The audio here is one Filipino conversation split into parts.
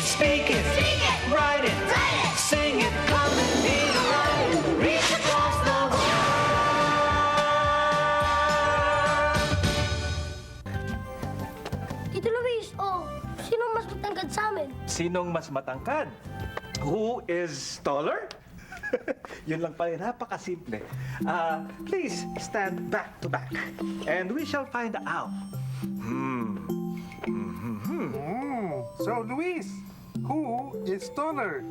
Speak it. Write it. Sing it. Come and be right. Reach across the world. Tito Luis, sino mas matangkad sa amin? Sinong mas matangkad? Who is taller? Yun lang pala, napakasimple. Please stand back to back and we shall find out. So, Luis, who is taller?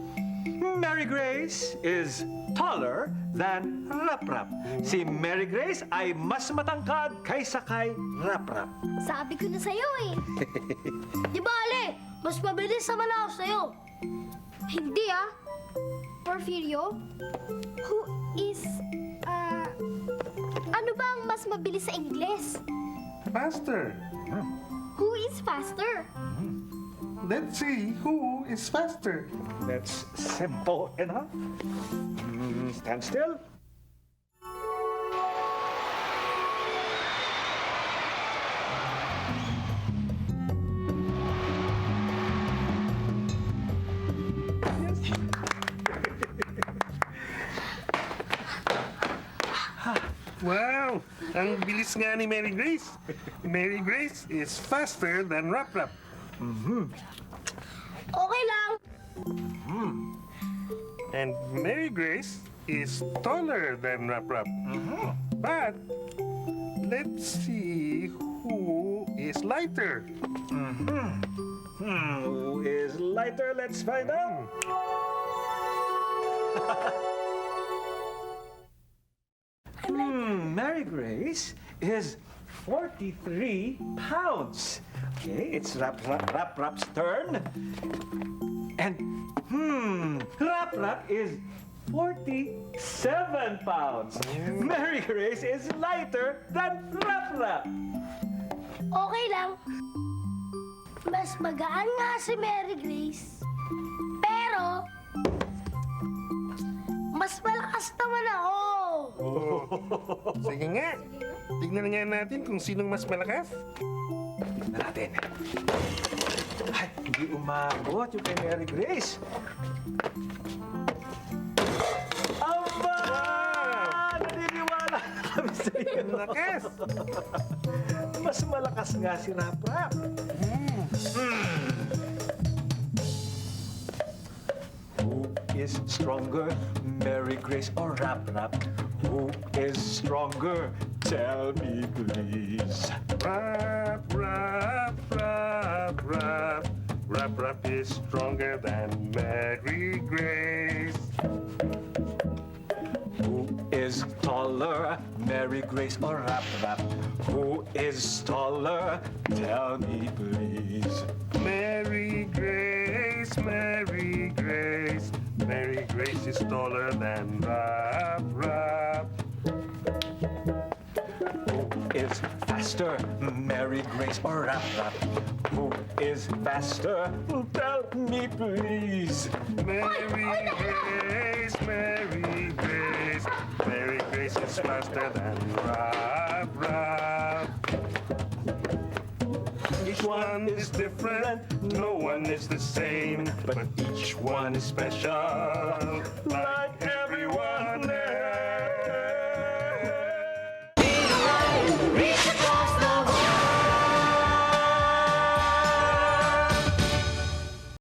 Mary Grace is taller than Raprap. Si Mary Grace ay mas matangkad kaysa kay Raprap. Sabi ko na sa'yo eh. Di ba, Ale? Mas mabilis naman ako sa'yo. Hindi ah. Porfirio, who is, ano ba ang mas mabilis sa Ingles? Faster. Who is faster? Let's see who is faster. That's simple enough. Stand still. Wow! Ang bilis nga ni Mary Grace. Mary Grace is faster than Raprap. Okay lang. And Mary Grace is taller than Raprap. But let's see who is lighter. Who is lighter? Let's find out. Mary Grace is 43 pounds. Okay, it's Raprap's turn. And, Raprap is 47 pounds. Mary Grace is lighter than Raprap. Okay lang. Mas magaan nga si Mary Grace. Pero, mas malakas naman ako. Sige nga. Tignan nga natin kung sinong mas malakas. Tignan natin. Ay, hindi umabot yung kay Mary Grace. Aba! Naniniwala kami sa iyo. Malakas. Mas malakas nga si Raprap. Who is stronger, Mary Grace or Raprap? Who is stronger? Tell me, please. Rap, rap, rap, rap. Raprap is stronger than Mary Grace. Who is taller, Mary Grace or Raprap? Who is taller? Tell me, please. Mary Grace, Mary Grace. Mary Grace is taller than Raprap. Who is faster, Mary Grace or Raprap? Who is faster? Tell me, please. Mary Grace, Mary Grace. Mary Grace is faster than Raprap. Each one is different, no one is the same, but each one is special, like